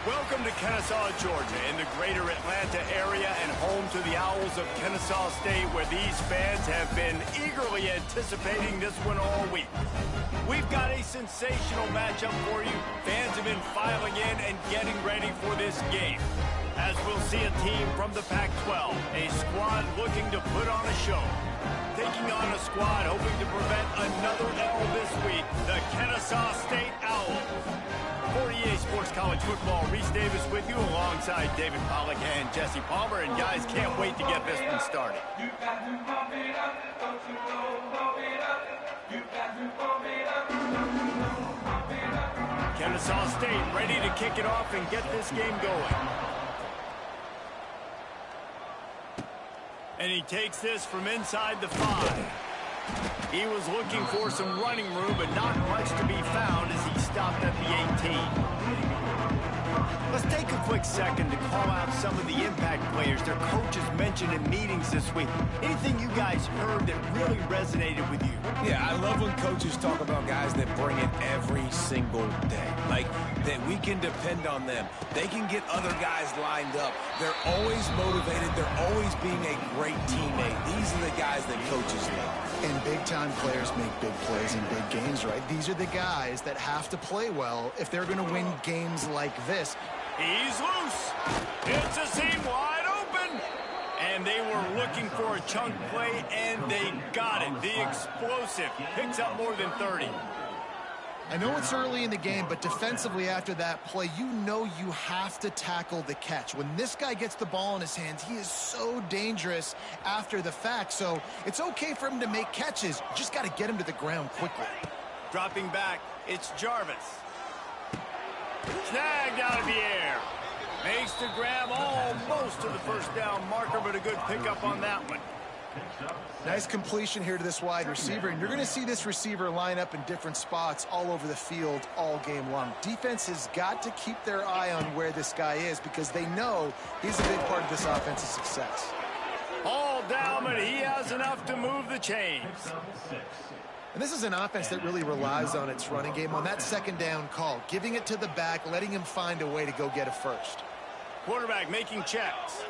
Welcome to Kennesaw, Georgia, in the greater Atlanta area and home to the Owls of Kennesaw State, where these fans have been eagerly anticipating this one all week. We've got a sensational matchup for you. Fans have been filing in and getting ready for this game, as we'll see a team from the Pac-12, a squad looking to put on a show. Taking on a squad hoping to prevent another L this week, the Kennesaw State Owls. For EA Sports College Football, Reese Davis with you alongside David Pollack and Jesse Palmer. And guys, can't wait to get this one started. Kennesaw State ready to kick it off and get this game going. And he takes this from inside the 5. He was looking for some running room, but not much to be found as he stopped at the 18. Let's take a quick second to call out some of the impact players their coaches mentioned in meetings this week. Anything you guys heard that really resonated with you? Yeah, I love when coaches talk about guys that bring it every single day. Like, that we can depend on them. They can get other guys lined up. They're always motivated. They're always being a great teammate. These are the guys that coaches love. And big-time players make big plays in big games, right? These are the guys that have to play well if they're going to win games like this. He's loose. It's a seam wide open. And they were looking for a chunk play, and they got it. The explosive picks up more than 30. I know it's early in the game, but defensively after that play, you know you have to tackle the catch. When this guy gets the ball in his hands, he is so dangerous after the fact. So it's okay for him to make catches. You just got to get him to the ground quickly. Dropping back, it's Jarvis. Snagged out of the air. Makes the grab almost to the first down marker, but a good pickup on that one. Nice completion here to this wide receiver, and you're going to see this receiver line up in different spots all over the field all game long. Defense has got to keep their eye on where this guy is because they know he's a big part of this offense's success. All down, but he has enough to move the chains. And this is an offense that really relies on its running game on that second down call, giving it to the back, letting him find a way to go get a first. Quarterback making checks.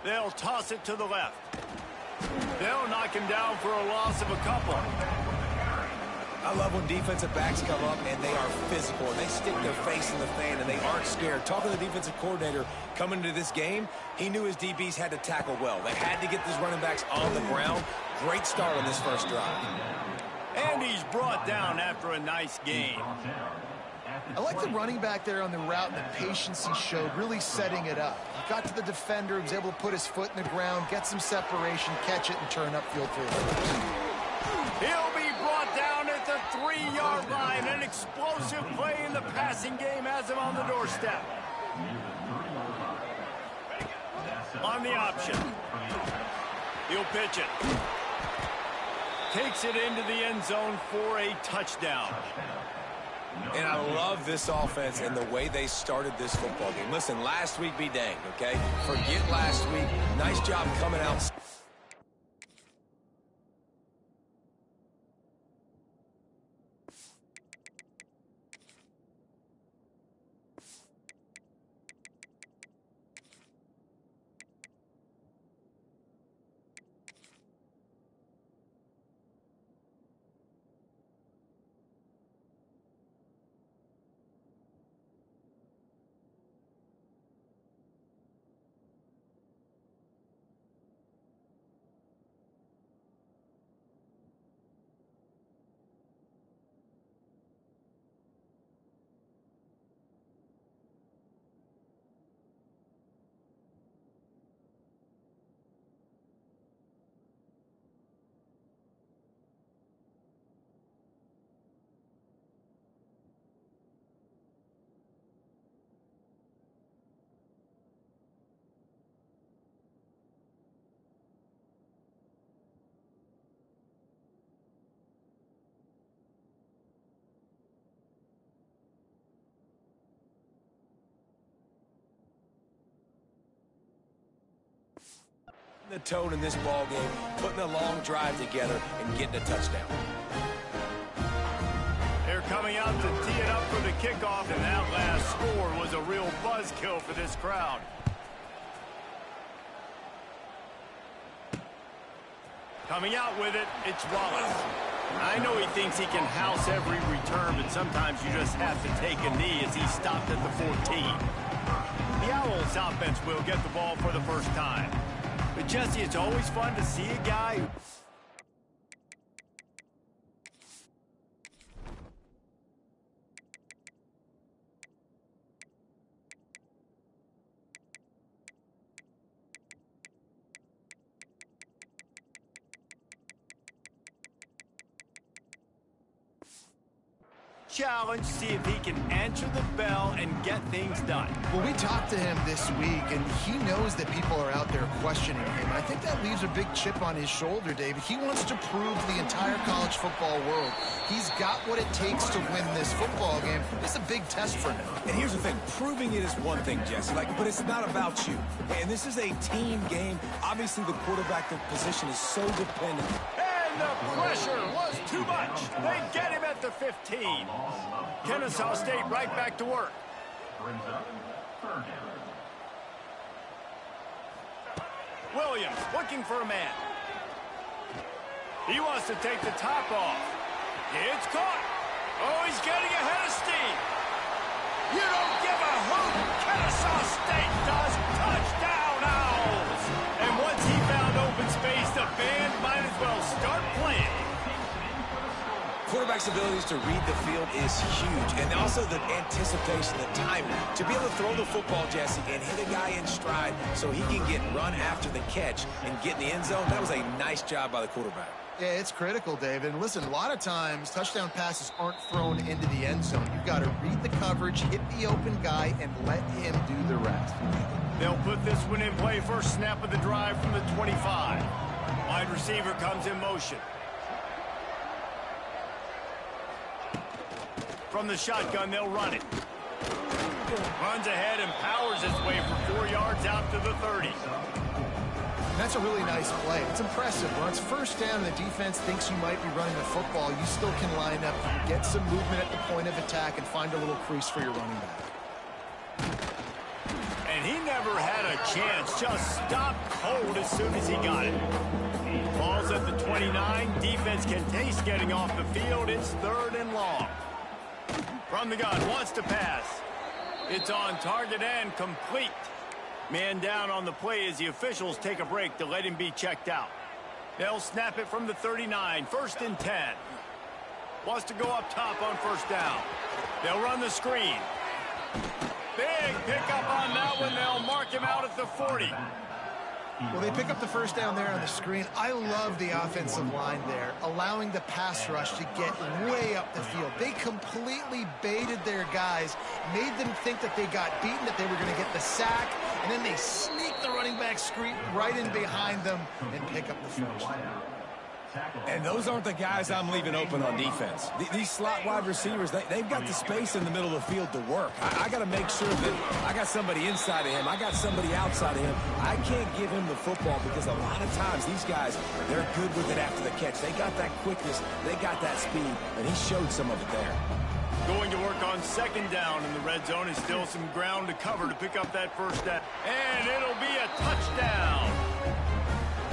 They'll toss it to the left. They'll knock him down for a loss of a couple. I love when defensive backs come up and they are physical. And they stick their face in the fan and they aren't scared. Talking to the defensive coordinator coming into this game, he knew his DBs had to tackle well. They had to get these running backs on the ground. Great start on this first drive. And he's brought down after a nice gain. I like the running back there on the route and the patience he showed, really setting it up. He got to the defender, he was able to put his foot in the ground, get some separation, catch it, and turn upfield for the first. He'll be brought down at the 3-yard line. An explosive play in the passing game has him on the doorstep. On the option. He'll pitch it. Takes it into the end zone for a touchdown. And I love this offense and the way they started this football game. Listen, last week be danged, okay? Forget last week. Nice job coming out. The tone in this ball game, putting a long drive together and getting a touchdown. They're coming out to tee it up for the kickoff, and that last score was a real buzzkill for this crowd. Coming out with it, it's Wallace. I know he thinks he can house every return, but sometimes you just have to take a knee as he stopped at the 14. The Owls offense will get the ball for the first time. But Jesse, it's always fun to see a guy who... challenge, see if he can answer the bell and get things done. Well, we talked to him this week, and he knows that people are out there questioning him. I think that leaves a big chip on his shoulder, David. He wants to prove to the entire college football world he's got what it takes to win this football game. It's a big test for him. And here's the thing, proving it is one thing, Jesse, but it's not about you. And this is a team game. Obviously, the quarterback position is so dependent. And the pressure was too much. They get him at the 15. Kennesaw State right back to work. Williams looking for a man. He wants to take the top off. It's caught. Oh, he's getting ahead of steam. You don't give a hoot. Kennesaw State does. Touchdown, Owls. And once he found open space, the band might as well start playing. Quarterback's abilities to read the field is huge, and also the anticipation, the timing. To be able to throw the football, Jesse, and hit a guy in stride so he can get run after the catch and get in the end zone, that was a nice job by the quarterback. Yeah, it's critical, David. And listen, a lot of times touchdown passes aren't thrown into the end zone. You've got to read the coverage, hit the open guy, and let him do the rest. They'll put this one in play. First snap of the drive from the 25. Wide receiver comes in motion. From the shotgun, they'll run it. Runs ahead and powers his way for 4 yards out to the 30. And that's a really nice play. It's impressive. When it's first down and the defense thinks you might be running the football, you still can line up, you can get some movement at the point of attack, and find a little crease for your running back. And he never had a chance. Just stopped cold as soon as he got it. Ball's at the 29. Defense can taste getting off the field. It's 3rd and long. From the gun, wants to pass. It's on target and complete. Man down on the play as the officials take a break to let him be checked out. They'll snap it from the 39, 1st and 10. Wants to go up top on first down. They'll run the screen. Big pickup on that one. They'll mark him out at the 40. Well, they pick up the first down there on the screen. I love the offensive line there, allowing the pass rush to get way up the field. They completely baited their guys, made them think that they got beaten, that they were going to get the sack, and then they sneak the running back screen right in behind them and pick up the first. And those aren't the guys I'm leaving open on defense. These slot wide receivers, they've got the space in the middle of the field to work. I got to make sure that I got somebody inside of him. I got somebody outside of him. I can't give him the football because a lot of times these guys, they're good with it after the catch. They got that quickness. They got that speed, and he showed some of it there. Going to work on 2nd down in the red zone is still some ground to cover to pick up that first down. And it'll be a touchdown.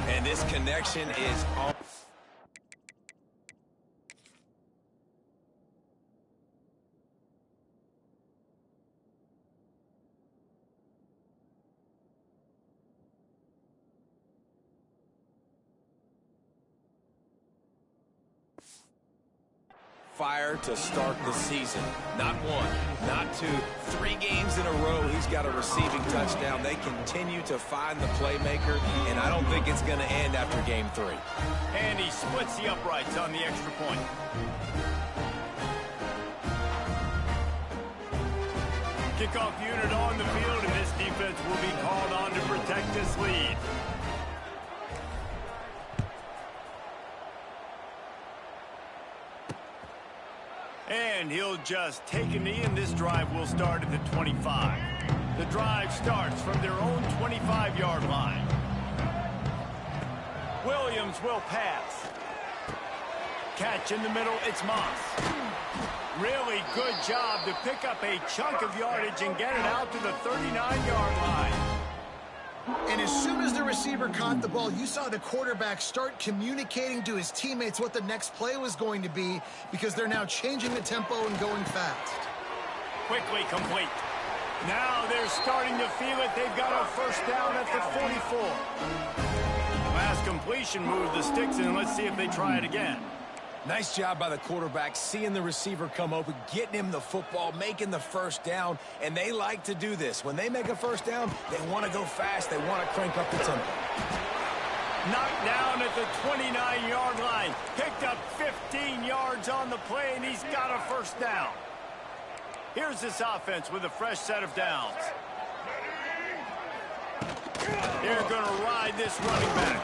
And this connection is on. Fire to start the season. Not 1, not 2, 3 games in a row he's got a receiving touchdown. They continue to find the playmaker, and I don't think it's going to end after game 3. And he splits the uprights on the extra point. Kickoff unit on the field, and this defense will be called on to protect this lead. And he'll just take a knee, and this drive will start at the 25. The drive starts from their own 25-yard line. Williams will pass. Catch in the middle, it's Moss. Really good job to pick up a chunk of yardage and get it out to the 39-yard line. And as soon as the receiver caught the ball, you saw the quarterback start communicating to his teammates what the next play was going to be, because they're now changing the tempo and going fast. Quickly complete. Now they're starting to feel it. They've got a first down at the 44. Last completion moved the sticks, and let's see if they try it again. Nice job by the quarterback, seeing the receiver come open, getting him the football, making the first down, and they like to do this. When they make a first down, they want to go fast. They want to crank up the tempo. Knocked down at the 29-yard line. Picked up 15 yards on the play, and he's got a first down. Here's this offense with a fresh set of downs. They're going to ride this running back.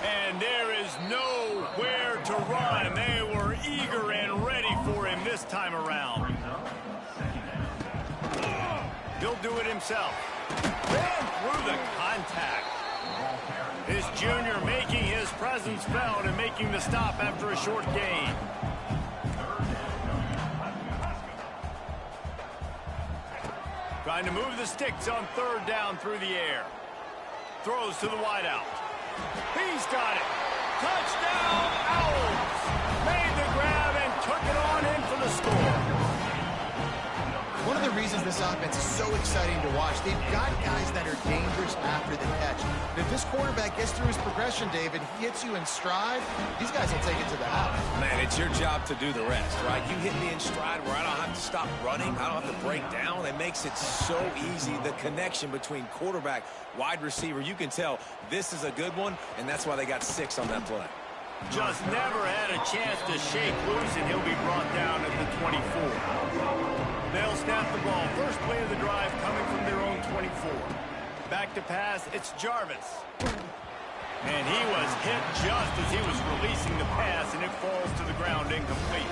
And there is nowhere to run. They were eager and ready for him this time around. He'll do it himself. Ran through the contact. This junior making his presence felt and making the stop after a short gain. Trying to move the sticks on third down through the air. Throws to the wideout. He's got it. Touchdown, Owls. Made the grab and took it on in for the score. One of the reasons this offense is so exciting to watch, they've got guys that are dangerous after the catch. But if this quarterback gets through his progression, David, he hits you in stride, these guys will take it to the house. Man, it's your job to do the rest, right? You hit me in stride where I don't have to stop running. I don't have to break down. It makes it so easy. The connection between quarterback, wide receiver, you can tell this is a good one, and that's why they got 6 on that play. Just never had a chance to shake loose, and he'll be brought down at the 24. They'll snap the ball. First play of the drive coming from their own 24. Back to pass, it's Jarvis. And he was hit just as he was releasing the pass, and it falls to the ground incomplete.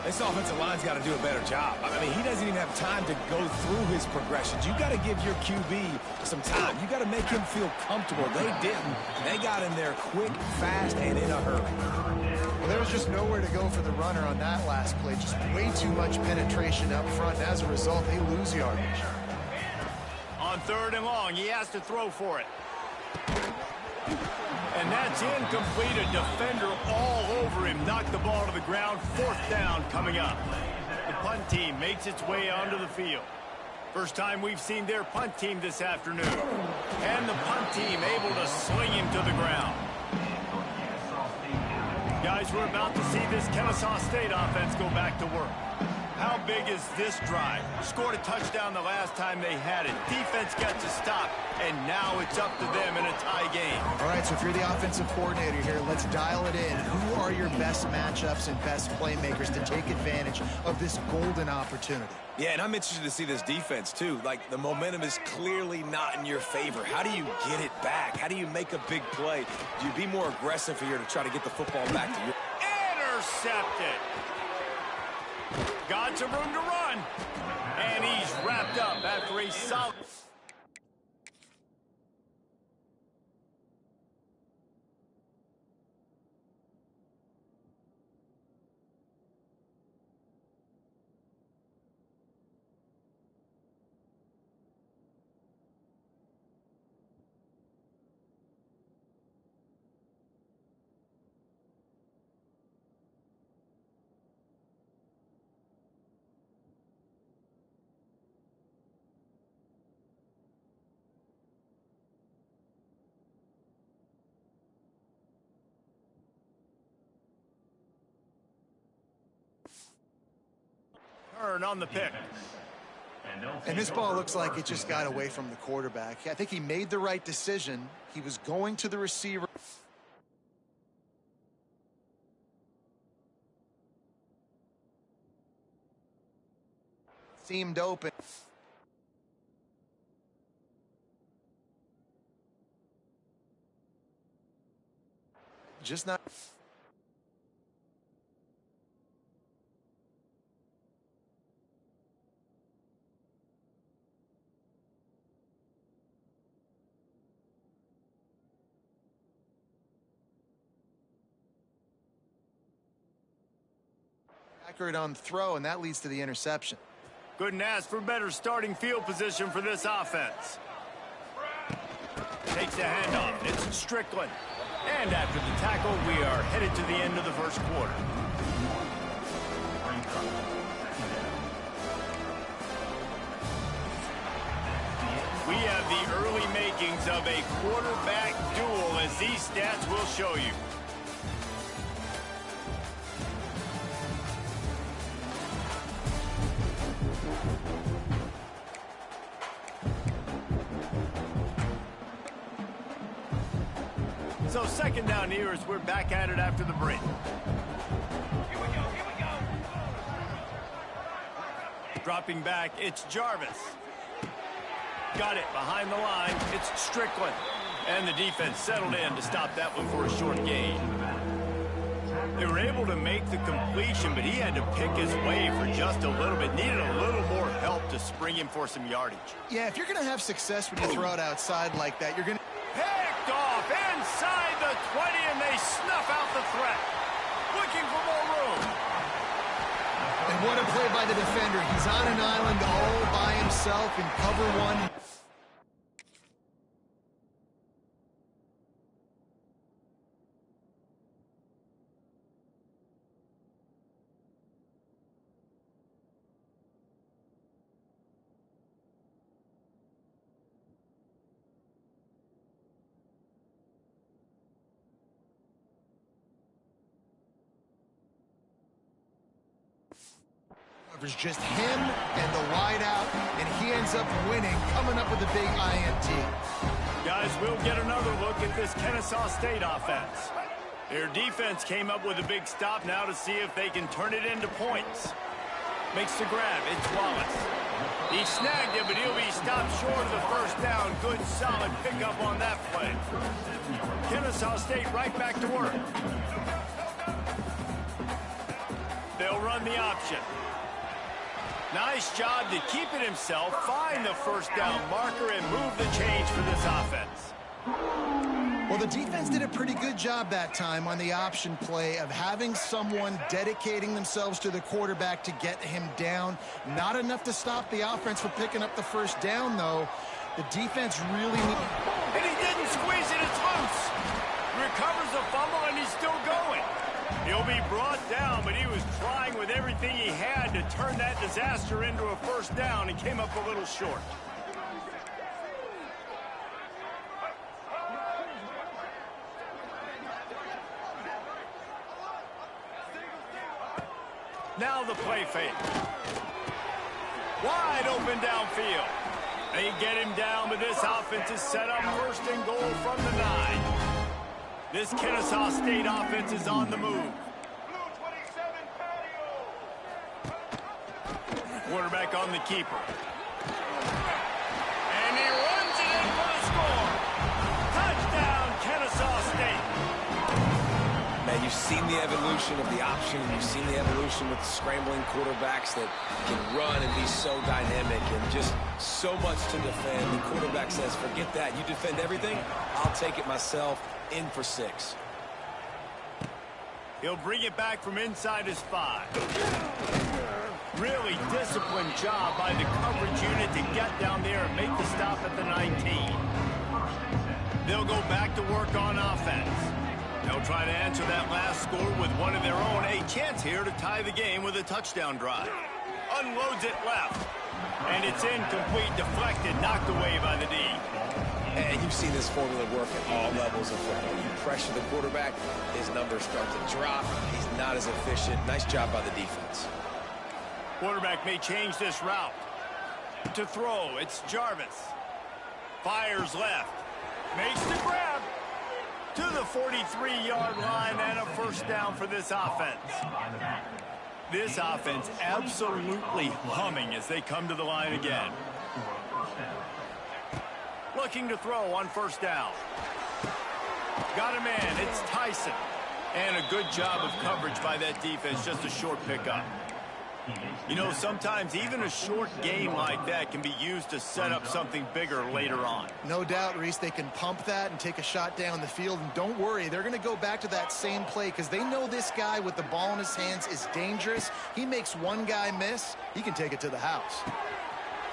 This offensive line's got to do a better job. I mean, he doesn't even have time to go through his progressions. You got to give your QB some time. You got to make him feel comfortable. They didn't. They got in there quick, fast, and in a hurry. Well, there was just nowhere to go for the runner on that last play. Just way too much penetration up front. And as a result, they lose yardage. On third and long, he has to throw for it. And that's incomplete. A defender all over him. Knocked the ball to the ground. Fourth down coming up. The punt team makes its way onto the field. First time we've seen their punt team this afternoon. And the punt team able to sling him to the ground. Guys, we're about to see this Kennesaw State offense go back to work. How big is this drive? Scored a touchdown the last time they had it. Defense gets a stop, and now it's up to them in a tie game. All right, so if you're the offensive coordinator here, let's dial it in. Who are your best matchups and best playmakers to take advantage of this golden opportunity? Yeah, and I'm interested to see this defense, too. Like, the momentum is clearly not in your favor. How do you get it back? How do you make a big play? Do you be more aggressive here to try to get the football back to you? Intercepted. Got some room to run. And he's wrapped up after a solid... on the pick. And this ball looks like it just got away from the quarterback. I think he made the right decision. He was going to the receiver. Seemed open. Just not... accurate on throw, and that leads to the interception. Couldn't ask for better starting field position for this offense. Takes the handoff. It's Strickland. And after the tackle, we are headed to the end of the first quarter. We have the early makings of a quarterback duel, as these stats will show you. So second down here as we're back at it after the break. Here we go. Dropping back, it's Jarvis. Got it behind the line. It's Strickland. And the defense settled in to stop that one for a short gain. They were able to make the completion, but he had to pick his way for just a little bit. Needed a little more help to spring him for some yardage. Yeah, if you're going to have success when you throw it outside like that, you're going to... Picked off inside the 20, and they snuff out the threat. Looking for more room. And what a play by the defender. He's on an island all by himself in cover one. It's just him and the wide out, and he ends up winning, coming up with a big INT. Guys, we'll get another look at this Kennesaw State offense. Their defense came up with a big stop now to see if they can turn it into points. Makes the grab. It's Wallace. He snagged it, but he'll be stopped short of the first down. Good, solid pickup on that play. Kennesaw State right back to work. They'll run the option. Nice job to keep it himself, find the first down marker, and move the change for this offense. Well, the defense did a pretty good job that time on the option play of having someone dedicating themselves to the quarterback to get him down. Not enough to stop the offense from picking up the first down, though. The defense really... And he didn't squeeze it, it's loose. Recovers the fumble, and he's still going. He'll be brought down, but he was trying with everything he had to turn that disaster into a first down and came up a little short. Now the play fake. Wide open downfield. They get him down, but this offense is set up first and goal from the 9. This Kennesaw State offense is on the move. Quarterback on the keeper. And he runs it in for the score. Touchdown, Kennesaw State. Man, you've seen the evolution of the option, and you've seen the evolution with the scrambling quarterbacks that can run and be so dynamic and just so much to defend. The quarterback says, forget that. You defend everything, I'll take it myself. In for 6. He'll bring it back from inside his 5. Really disciplined job by the coverage unit to get down there and make the stop at the 19. They'll go back to work on offense. They'll try to answer that last score with one of their own. A chance here to tie the game with a touchdown drive. Unloads it left. And it's incomplete, deflected, knocked away by the D. And you've seen this formula work at all levels of football. You pressure the quarterback, his numbers start to drop. He's not as efficient. Nice job by the defense. Quarterback may change this route. To throw, it's Jarvis. Fires left. Makes the grab. To the 43-yard line and a first down for this offense. This offense absolutely humming as they come to the line again. Looking to throw on first down. Got a man, it's Tyson. And a good job of coverage by that defense, just a short pickup. You know, sometimes even a short game like that can be used to set up something bigger later on. No doubt, Reese, they can pump that and take a shot down the field. And don't worry, they're going to go back to that same play because they know this guy with the ball in his hands is dangerous. He makes one guy miss, he can take it to the house.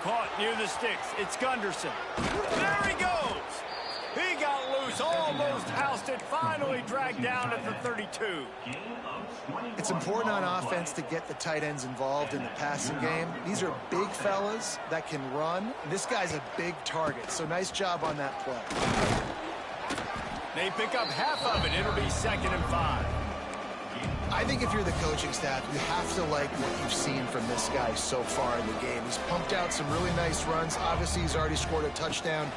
Caught near the sticks. It's Gunderson. There he goes. He got loose, almost housed it, finally dragged down at the 32. It's important on offense to get the tight ends involved in the passing game. These are big fellas that can run. This guy's a big target, so nice job on that play. They pick up half of it. It'll be 2nd and 5. I think if you're the coaching staff, you have to like what you've seen from this guy so far in the game. He's pumped out some really nice runs. Obviously, he's already scored a touchdown.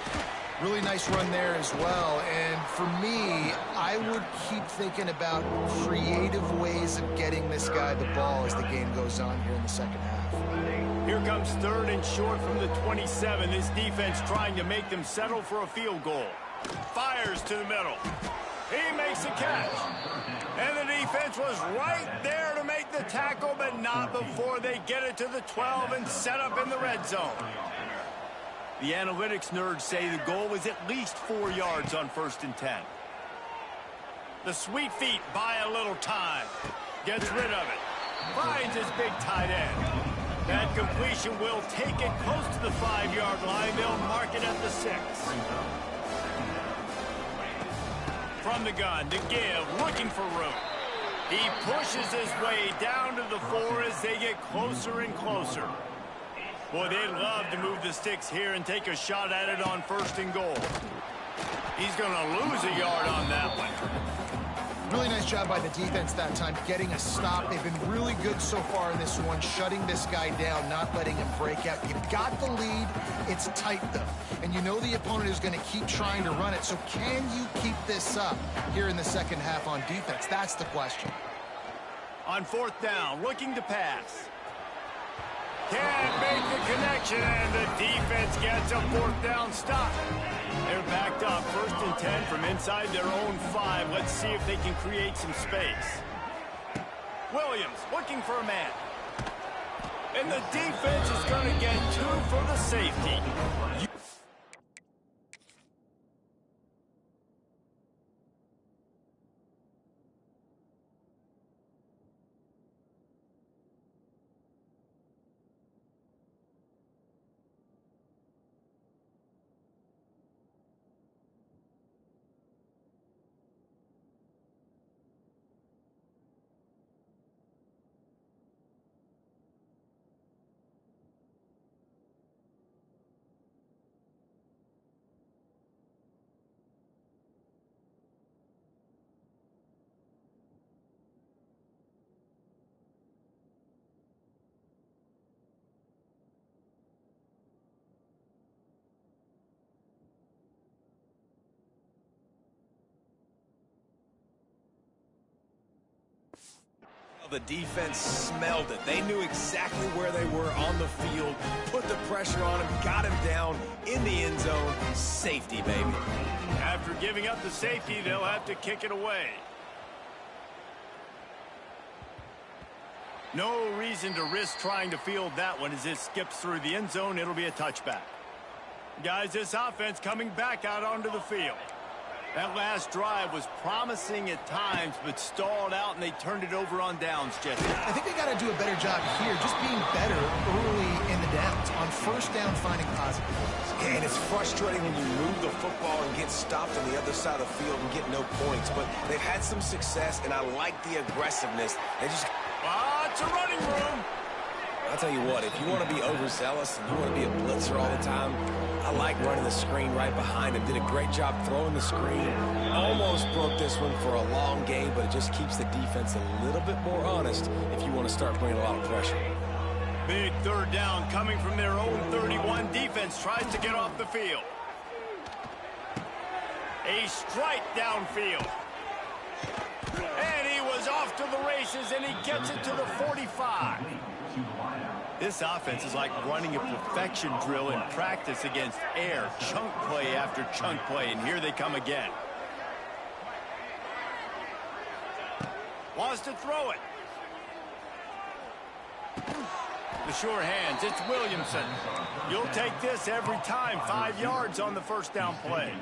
Really nice run there as well. And for me, I would keep thinking about creative ways of getting this guy the ball as the game goes on here in the second half. Here comes 3rd and short from the 27. This defense trying to make them settle for a field goal. Fires to the middle. He makes the catch. And the defense was right there to make the tackle, but not before they get it to the 12 and set up in the red zone. The analytics nerds say the goal was at least 4 yards on 1st and 10. The sweet feet buy a little time. Gets rid of it. Finds his big tight end. That completion will take it close to the 5-yard line. They'll mark it at the 6. From the gun to give, looking for room. He pushes his way down to the 4 as they get closer and closer. Boy, they'd love to move the sticks here and take a shot at it on 1st and goal. He's going to lose a yard on that one. Really nice job by the defense that time, getting a stop. They've been really good so far in this one, shutting this guy down, not letting him break out. You've got the lead. It's tight, though. And you know the opponent is going to keep trying to run it. So can you keep this up here in the second half on defense? That's the question. On 4th down, looking to pass. Can't make the connection, and the defense gets a 4th down stop. They're backed up 1st and 10 from inside their own 5. Let's see if they can create some space. Williams looking for a man. And the defense is going to get 2 for the safety. The defense smelled it. They knew exactly where they were on the field, put the pressure on him, got him down in the end zone. Safety, baby. After giving up the safety, they'll have to kick it away. No reason to risk trying to field that one as it skips through the end zone. It'll be a touchback. Guys, this offense coming back out onto the field. That last drive was promising at times, but stalled out, and they turned it over on downs, Jesse. I think they got to do a better job here, just being better early in the downs. On 1st down, finding positive plays. Yeah, and it's frustrating when you move the football and get stopped on the other side of the field and get no points. But they've had some success, and I like the aggressiveness. They just... It's a running room. I'll tell you what, if you want to be overzealous and you want to be a blitzer all the time, I like running the screen right behind him. Did a great job throwing the screen. Almost broke this one for a long game, but it just keeps the defense a little bit more honest if you want to start bringing a lot of pressure. Big 3rd down coming from their own 31. Defense tries to get off the field. A strike downfield. And he was off to the races, and he gets it to the 45. This offense is like running a perfection drill in practice against air. Chunk play after chunk play, and here they come again. Wants to throw it. The sure hands, it's Williamson. You'll take this every time. 5 yards on the first down play.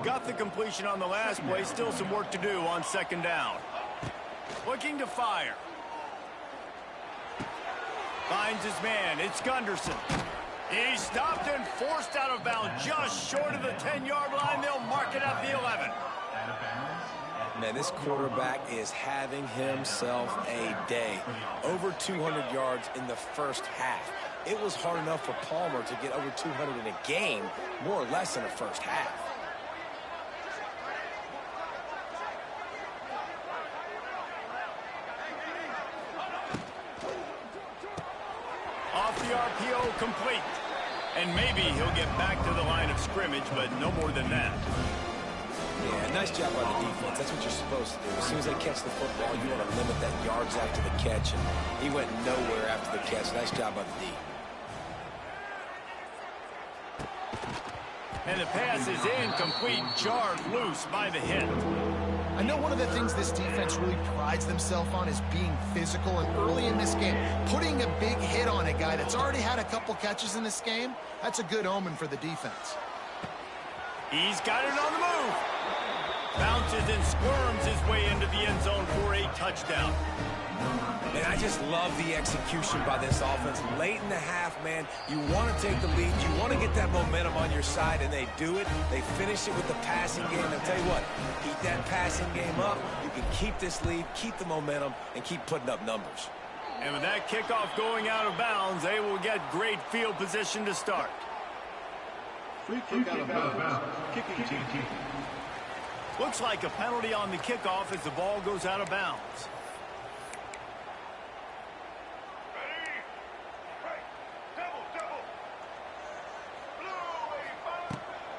Got the completion on the last play. Still some work to do on second down. Looking to fire. Finds his man. It's Gunderson. He's stopped and forced out of bounds just short of the 10-yard line. They'll mark it at the 11. Man, this quarterback is having himself a day. Over 200 yards in the first half. It was hard enough for Palmer to get over 200 in a game, more or less in the first half. Off the RPO, complete. And maybe he'll get back to the line of scrimmage, but no more than that. Yeah, nice job by the defense. That's what you're supposed to do. As soon as they catch the football, you want to limit that yards after the catch, and he went nowhere after the catch. Nice job by the D. And the pass is incomplete, jarred loose by the hit. I know one of the things this defense really prides themselves on is being physical, and early in this game, putting a big hit on a guy that's already had a couple catches in this game, that's a good omen for the defense. He's got it on the move. Bounces and squirms his way into the end zone for a touchdown. Man, I just love the execution by this offense. Late in the half, man, you want to take the lead. You want to get that momentum on your side, and they do it. They finish it with the passing game. I'll tell you what, keep that passing game up. You can keep this lead, keep the momentum, and keep putting up numbers. And with that kickoff going out of bounds, they will get great field position to start. Free kick out of bounds. Kicking team. Looks like a penalty on the kickoff as the ball goes out of bounds.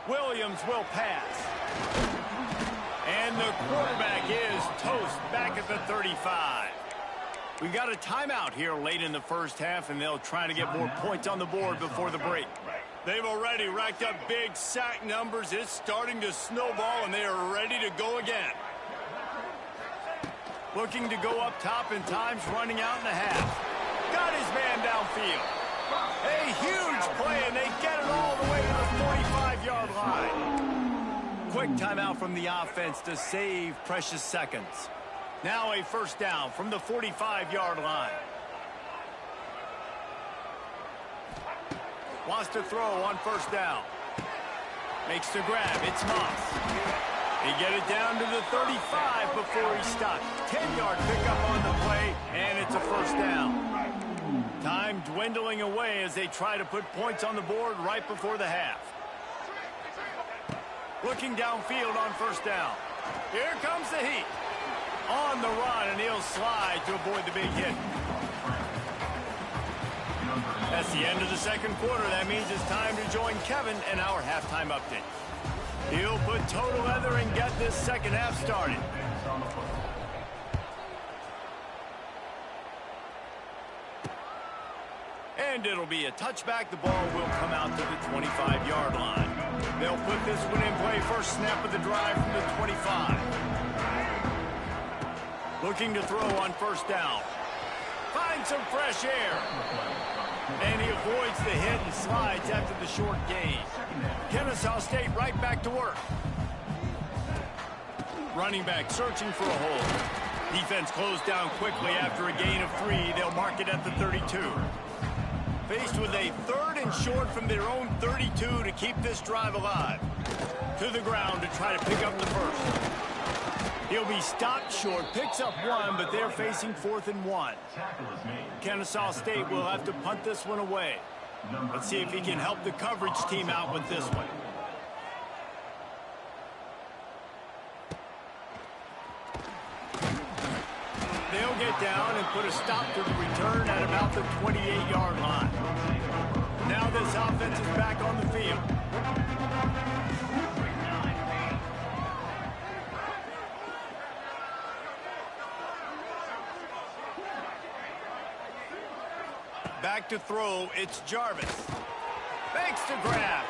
Williams will pass. And the quarterback is toast back at the 35. We got a timeout here late in the first half, and they'll try to get more points on the board before the break. They've already racked up big sack numbers. It's starting to snowball, and they are ready to go again. Looking to go up top, and time's running out in the half. Got his man downfield. A huge play, and they get it all the way to the 45-yard line. Quick timeout from the offense to save precious seconds. Now a first down from the 45-yard line. Wants to throw on first down. Makes the grab. It's Moss. They get it down to the 35 before he's stopped. 10-yard pickup on the play, and it's a first down. Time dwindling away as they try to put points on the board right before the half. Looking downfield on first down. Here comes the heat. On the run, and he'll slide to avoid the big hit. That's the end of the second quarter. That means it's time to join Kevin in our halftime update. He'll put total leather and get this second half started. And it'll be a touchback. The ball will come out to the 25-yard line. They'll put this one in play. First snap of the drive from the 25. Looking to throw on first down. Finds some fresh air. And he avoids the hit and slides after the short gain. Kennesaw State right back to work. Running back searching for a hole. Defense closed down quickly after a gain of 3. They'll mark it at the 32. Faced with a third and short from their own 32 to keep this drive alive. To the ground to try to pick up the first. He'll be stopped short, picks up 1, but they're facing 4th and 1. Kennesaw State will have to punt this one away. Let's see if he can help the coverage team out with this one. They'll get down and put a stop to the return at about the 28-yard line. Now this offense is back on the field. Back to throw, it's Jarvis. Makes the grab.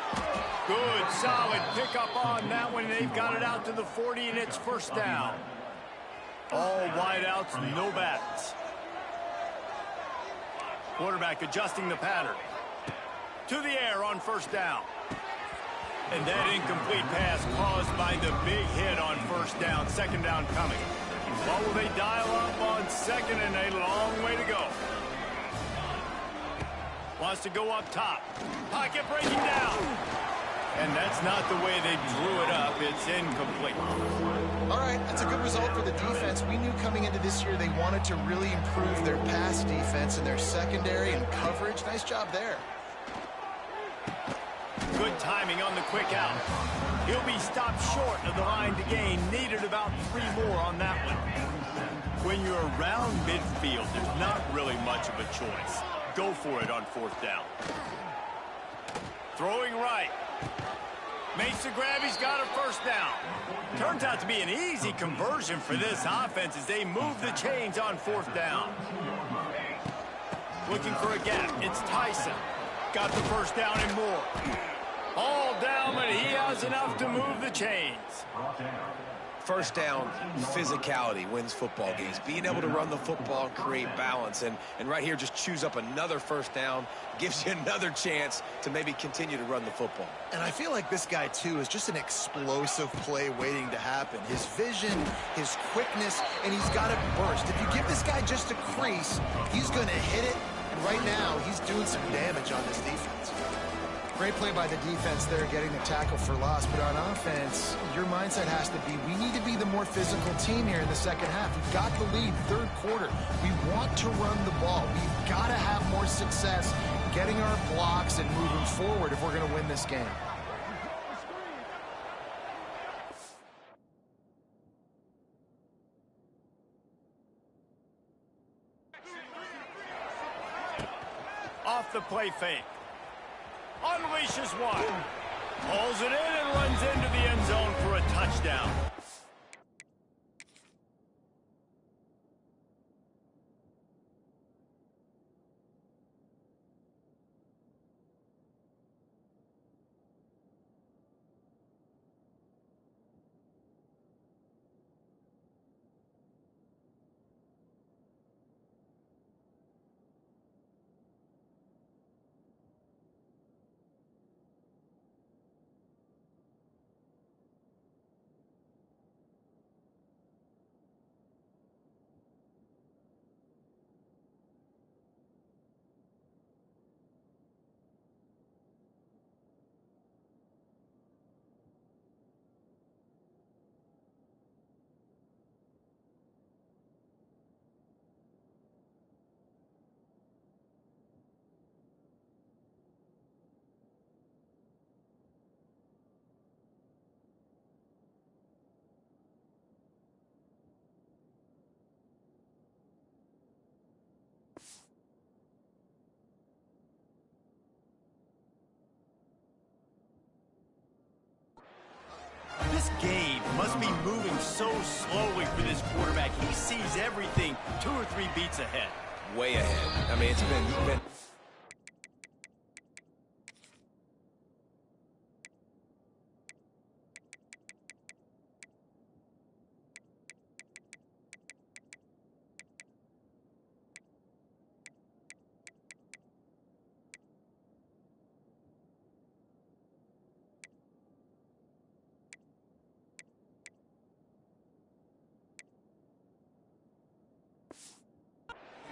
Good, solid pickup on that one. They've got it out to the 40, and it's first down. All wideouts, no backs. Quarterback adjusting the pattern. To the air on first down. And that incomplete pass caused by the big hit on first down. Second down coming. What will they dial up on second, and a long way to go. Wants to go up top. Pocket breaking down. And that's not the way they drew it up. It's incomplete. All right, that's a good result for the defense. We knew coming into this year they wanted to really improve their pass defense and their secondary and coverage. Nice job there. Good timing on the quick out. He'll be stopped short of the line to gain. Needed about 3 more on that one. When you're around midfield, there's not really much of a choice. Go for it on fourth down. Throwing right. Makes the grab. He's got a first down. Turns out to be an easy conversion for this offense as they move the chains on fourth down. Looking for a gap. It's Tyson. Got the first down and more. All down, but he has enough to move the chains. First down, physicality wins football games. Being able to run the football and create balance. And right here, just choose up another first down. Gives you another chance to maybe continue to run the football. And I feel like this guy, too, is just an explosive play waiting to happen. His vision, his quickness, and he's got it burst. If you give this guy just a crease, he's going to hit it. And right now, he's doing some damage on this defense. Great play by the defense there, getting the tackle for loss. But on offense, your mindset has to be, we need to be the more physical team here in the second half. We've got the lead, third quarter. We want to run the ball. We've got to have more success getting our blocks and moving forward if we're going to win this game. Off the play fake. Unleashes one. Pulls it in and runs into the end zone for a touchdown. This game must be moving so slowly for this quarterback. He sees everything 2 or 3 beats ahead. Way ahead. I mean, it's been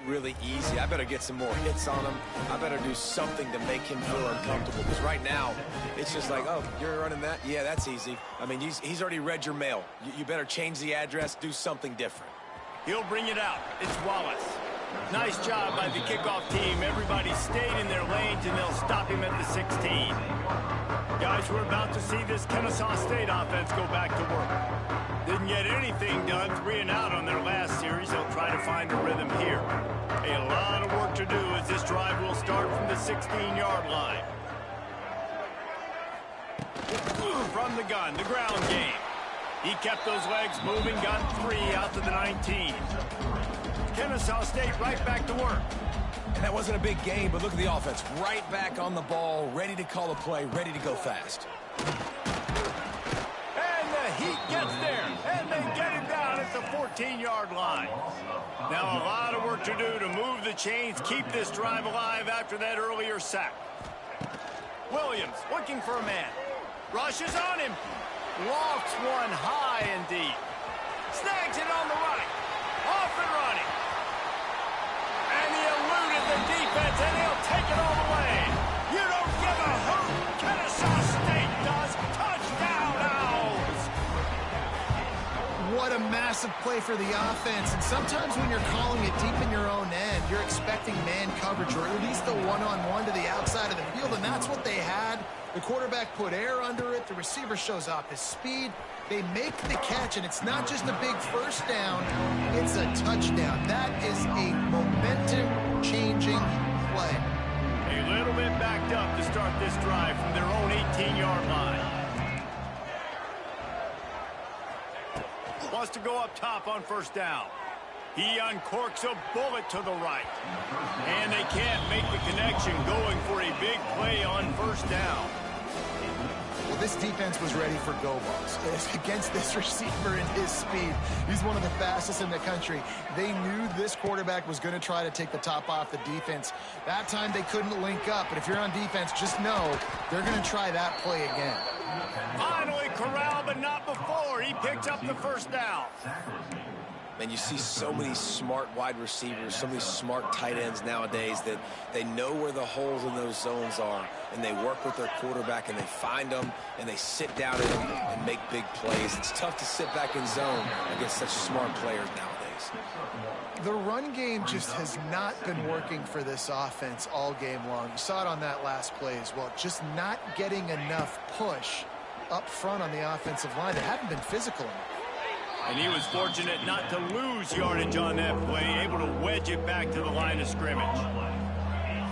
really easy. I better get some more hits on him. I better do something to make him feel uncomfortable. Because right now, it's just like, oh, you're running that? Yeah, that's easy. I mean, he's already read your mail. You better change the address, do something different. He'll bring it out. It's Wallace. Nice job by the kickoff team. Everybody stayed in their lanes, and they'll stop him at the 16. Guys, we're about to see this Kennesaw State offense go back to work. Didn't get anything done, 3 and out on their last series. They'll try to find a rhythm here. A lot of work to do as this drive will start from the 16-yard line. From the gun, the ground game. He kept those legs moving, got 3 out to the 19. Kennesaw State right back to work. And that wasn't a big game, but look at the offense. Right back on the ball, ready to call a play, ready to go fast. And the Heat gets there, and they get him down at the 14. 14-yard line. Now a lot of work to do to move the chains, keep this drive alive after that earlier sack. Williams looking for a man. Rushes on him. Lofts one high and deep. Snags it on the right. Off and running. And he eluded the defense, and he'll take it all the way. You don't give a hoot. Kennesaw State does. Touchdown, Owls. What a massive play for the offense. And sometimes when you're calling it deep in your own end, you're expecting man coverage or at least the one-on-one to the outside of the field, and that's what they had. The quarterback put air under it. The receiver shows off his speed. They make the catch, and it's not just a big first down. It's a touchdown. That is a momentum-changing play. A little bit backed up to start this drive from their own 18-yard line. Wants to go up top on first down. He uncorks a bullet to the right. And they can't make the connection, going for a big play on first down. Well, this defense was ready for go balls. Against this receiver and his speed, he's one of the fastest in the country. They knew this quarterback was going to try to take the top off the defense. That time they couldn't link up, but if you're on defense, just know they're going to try that play again. Finally corralled, but not before. He picks up the first down. And you see so many smart wide receivers, so many smart tight ends nowadays that they know where the holes in those zones are, and they work with their quarterback, and they find them, and they sit down in them and make big plays. It's tough to sit back in zone against such smart players nowadays. The run game just has not been working for this offense all game long. You saw it on that last play as well. Just not getting enough push up front on the offensive line. They haven't been physical enough. And he was fortunate not to lose yardage on that play, able to wedge it back to the line of scrimmage.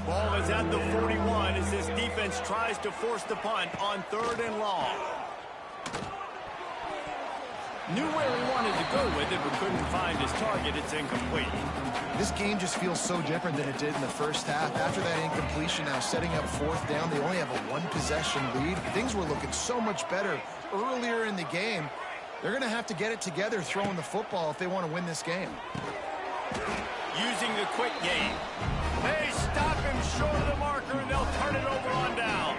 Ball is at the 41 as this defense tries to force the punt on 3rd and long. Knew where he wanted to go with it, but couldn't find his target. It's incomplete. This game just feels so different than it did in the first half. After that incompletion, now setting up 4th down, they only have a 1-possession lead. Things were looking so much better earlier in the game. They're going to have to get it together throwing the football if they want to win this game. Using the quick game. They stop him short of the marker, and they'll turn it over on down.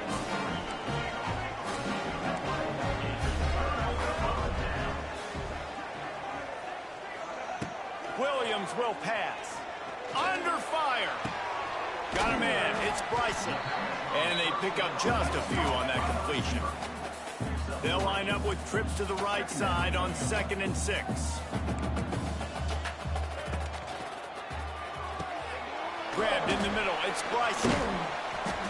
Williams will pass. Under fire. Got a man. It's Bryson. And they pick up just a few on that completion. They'll line up with trips to the right side on 2nd and 6. Grabbed in the middle. It's Bryson.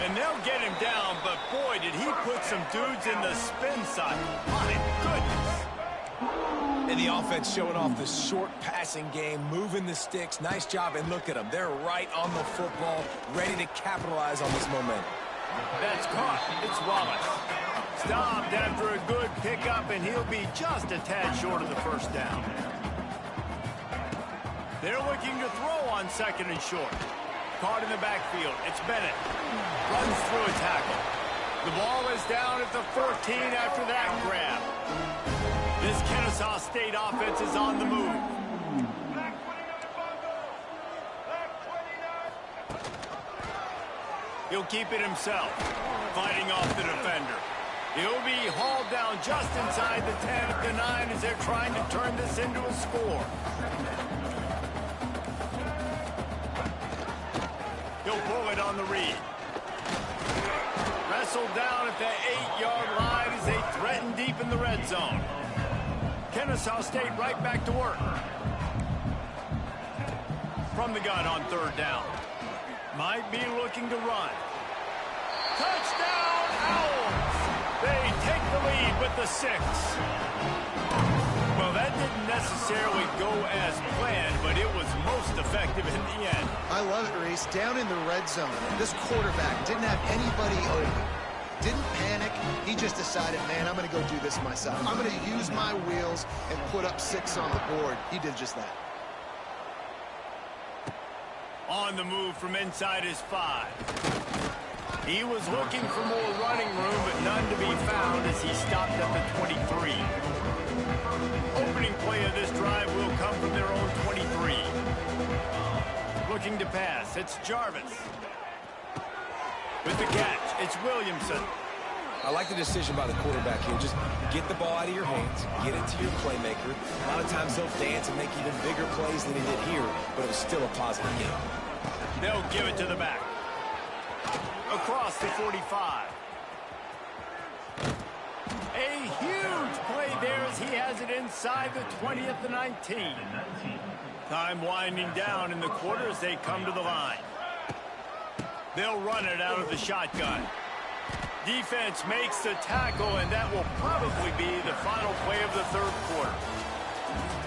And they'll get him down, but boy, did he put some dudes in the spin side. My goodness. And the offense showing off the short passing game, moving the sticks. Nice job, and look at them. They're right on the football, ready to capitalize on this momentum. That's caught. It's Wallace. Stopped after a good pickup, and he'll be just a tad short of the first down. They're looking to throw on 2nd and short. Caught in the backfield. It's Bennett. Runs through a tackle. The ball is down at the 14 after that grab. This Kennesaw State offense is on the move. He'll keep it himself, fighting off the defender. He'll be hauled down just inside the 10 at the 9 as they're trying to turn this into a score. He'll pull it on the read. Wrestled down at the 8-yard line as they threaten deep in the red zone. Kennesaw State right back to work. From the gun on 3rd down. Might be looking to run. Touchdown, Owls! They take the lead with the 6. Well, that didn't necessarily go as planned, but it was most effective in the end. I love it, Reese. Down in the red zone, this quarterback didn't have anybody open. Didn't panic. He just decided, man, I'm going to go do this myself. I'm going to use my wheels and put up 6 on the board. He did just that. On the move from inside his 5. He was looking for more running room, but none to be found as he stopped at the 23. Opening play of this drive will come from their own 23. Looking to pass, it's Jarvis. With the catch, it's Williamson. I like the decision by the quarterback here. Just get the ball out of your hands, get it to your playmaker. A lot of times they'll dance and make even bigger plays than he did here, but it was still a positive game. They'll give it to the back. Across the 45. A huge play there as he has it inside the 20 at the 19. Time winding down in the quarter as they come to the line. They'll run it out of the shotgun. Defense makes the tackle, and that will probably be the final play of the third quarter.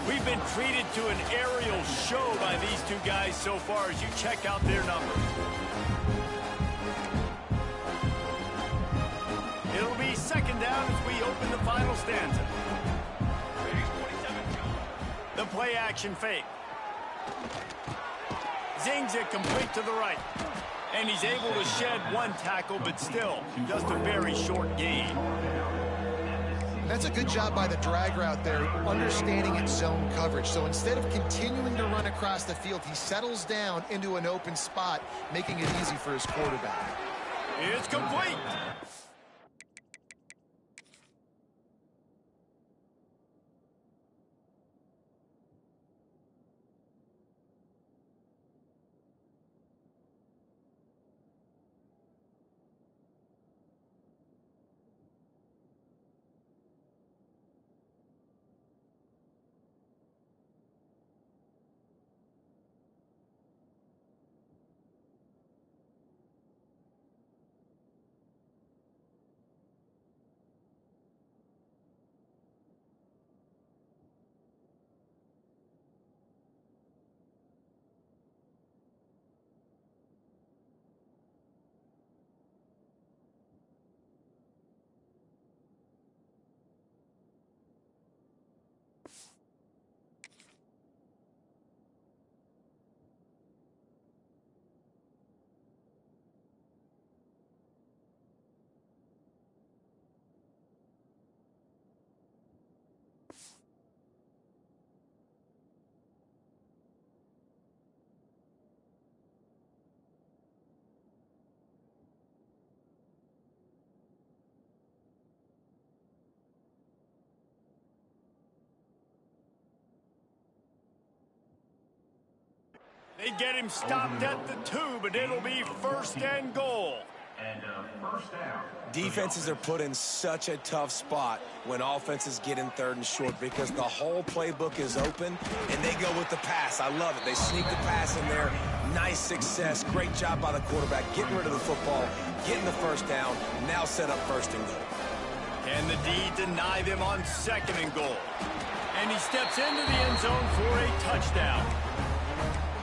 We've been treated to an aerial show by these two guys so far as you check out their numbers. It'll be second down as we open the final stanza. The play action fake. Zings it complete to the right. And he's able to shed one tackle, but still just a very short gain. That's a good job by the drag route there, understanding its zone coverage. So instead of continuing to run across the field, he settles down into an open spot, making it easy for his quarterback. It's complete. They get him stopped at the 2, but it'll be first and goal. First down. Defenses are put in such a tough spot when offenses get in third and short because the whole playbook is open, and they go with the pass. I love it. They sneak the pass in there. Nice success. Great job by the quarterback getting rid of the football, getting the first down, now set up first and goal. Can the D deny them on second and goal? And he steps into the end zone for a touchdown.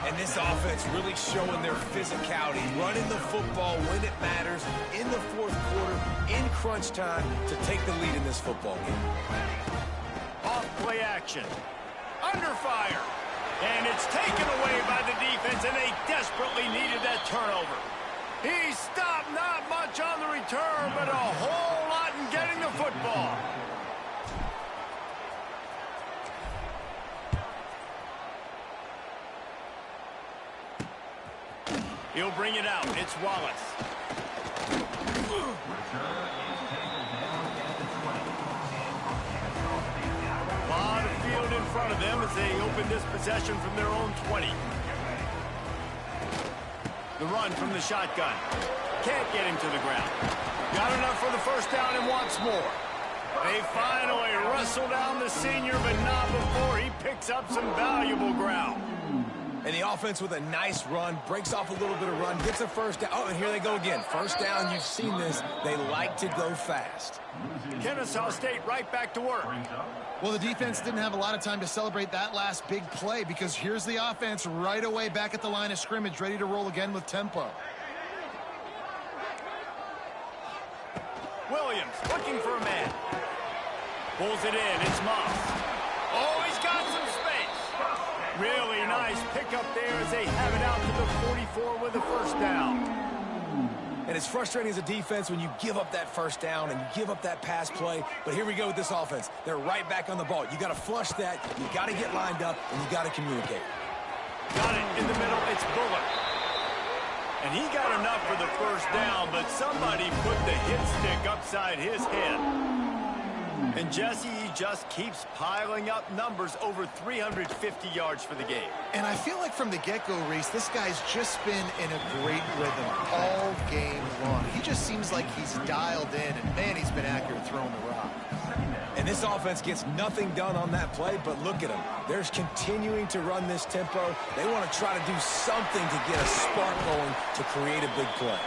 And this offense really showing their physicality, running the football when it matters, in the fourth quarter, in crunch time, to take the lead in this football game. Off play action. Under fire. And it's taken away by the defense, and they desperately needed that turnover. He stopped not much on the return, but a whole lot in getting the football. He'll bring it out. It's Wallace. A lot of field in front of them as they open this possession from their own 20. The run from the shotgun. Can't get him to the ground. Got enough for the first down and wants more. They finally wrestle down the senior, but not before he picks up some valuable ground. And the offense with a nice run, breaks off a little bit of run, gets a first down. Oh, and here they go again. First down, you've seen this. They like to go fast. Kennesaw State right back to work. Well, the defense didn't have a lot of time to celebrate that last big play because here's the offense right away back at the line of scrimmage, ready to roll again with tempo. Williams looking for a man. Pulls it in. It's Moss. Oh, he's got some space. Really nice pickup there as they have it out to the 44 with a first down. And it's frustrating as a defense when you give up that first down and you give up that pass play. But here we go with this offense. They're right back on the ball. You got to flush that. You got to get lined up, and you got to communicate. Got it in the middle. It's Bullock. And he got enough for the first down, but somebody put the hit stick upside his head. And Jesse, he just keeps piling up numbers, over 350 yards for the game. And I feel like from the get-go, Reese, this guy's just been in a great rhythm all game long. He just seems like he's dialed in, and man, he's been accurate throwing the rock. And this offense gets nothing done on that play, but look at them. They're continuing to run this tempo. They want to try to do something to get a spark going to create a big play.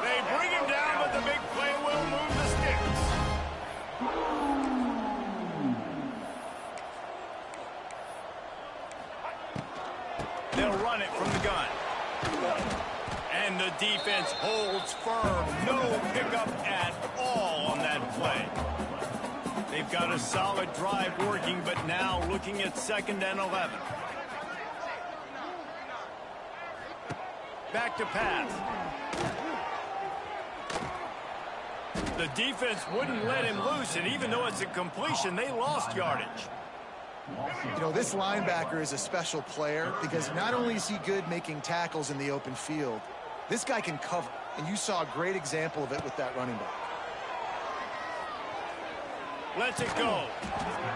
They bring him down, but the big play will move the sticks. They'll run it from the gun. And the defense holds firm. No pickup at all on that play. They've got a solid drive working, but now looking at 2nd and 11. Back to pass. The defense wouldn't let him loose, and even though it's a completion, they lost yardage. You know, this linebacker is a special player because not only is he good making tackles in the open field, this guy can cover, and you saw a great example of it with that running back. Lets it go.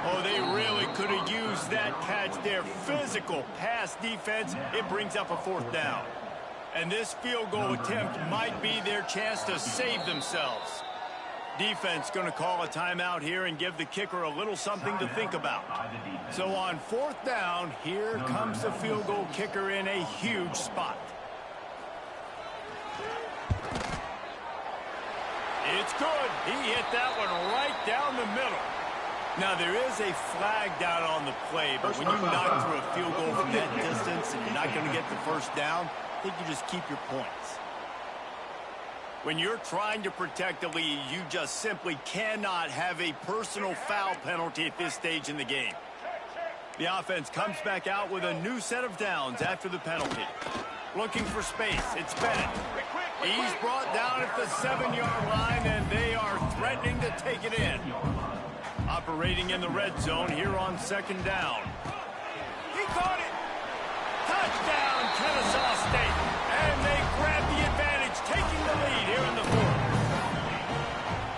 Oh, they really could have used that catch there. Physical pass defense. It brings up a 4th down. And this field goal attempt might be their chance to save themselves. Defense going to call a timeout here and give the kicker a little something to think about. So on 4th down, here comes the field goal kicker in a huge spot. It's good. He hit that one right down the middle. Now, there is a flag down on the play, but when you knock through a field goal from that distance and you're not going to get the first down, I think you just keep your points. When you're trying to protect the lead, you just simply cannot have a personal foul penalty at this stage in the game. The offense comes back out with a new set of downs after the penalty. Looking for space. It's Bennett. He's brought down at the 7-yard line, and they are threatening to take it in. Operating in the red zone here on 2nd down. He caught it. Touchdown, Kennesaw State. And they grab the advantage, taking the lead here in the 4th.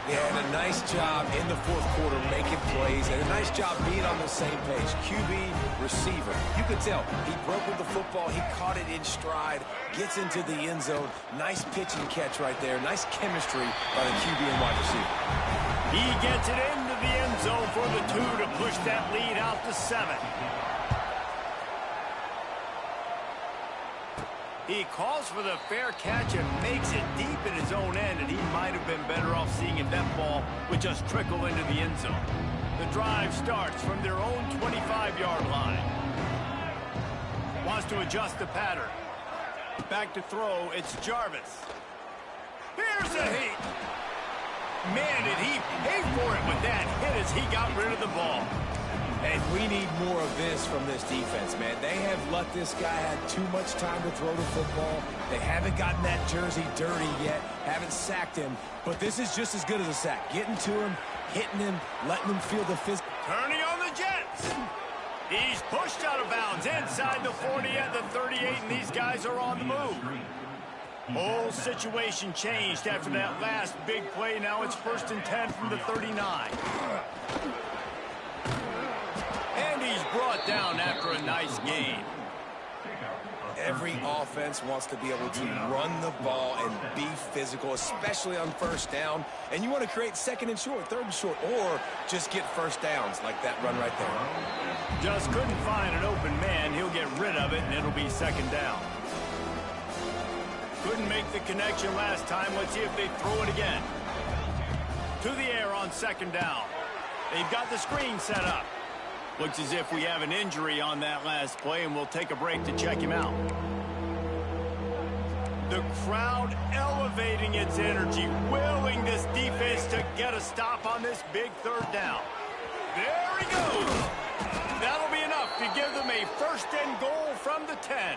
Yeah, and a nice job in the 4th quarter making plays, and a nice job being on the same page. QB, receiver. You could tell he broke with the football. He caught it in stride, gets into the end zone. Nice pitch and catch right there. Nice chemistry by the QB and wide receiver. He gets it into the end zone for the 2 to push that lead out to 7. He calls for the fair catch and makes it deep in his own end, and he might have been better off seeing if that ball would just trickle into the end zone. The drive starts from their own 25-yard line. Wants to adjust the pattern. Back to throw, it's Jarvis. Here's a heat. Man, did he pay for it with that hit as he got rid of the ball. And we need more of this from this defense, man. They have let this guy have too much time to throw the football. They haven't gotten that jersey dirty yet, haven't sacked him. But this is just as good as a sack. Getting to him, hitting him, letting him feel the fist. Turning on the Jets. He's pushed out of bounds inside the 40 at the 38, and these guys are on the move. Whole situation changed after that last big play. Now it's 1st and 10 from the 39. And he's brought down after a nice gain. Every offense wants to be able to run the ball and be physical, especially on 1st down. And you want to create 2nd and short, 3rd and short, or just get 1st downs like that run right there. Just couldn't find an open man. He'll get rid of it, and it'll be 2nd down. Couldn't make the connection last time. Let's see if they throw it again. To the air on 2nd down. They've got the screen set up. Looks as if we have an injury on that last play, and we'll take a break to check him out. The crowd elevating its energy, willing this defense to get a stop on this big 3rd down. There he goes. That'll be enough to give them a 1st and goal from the 10.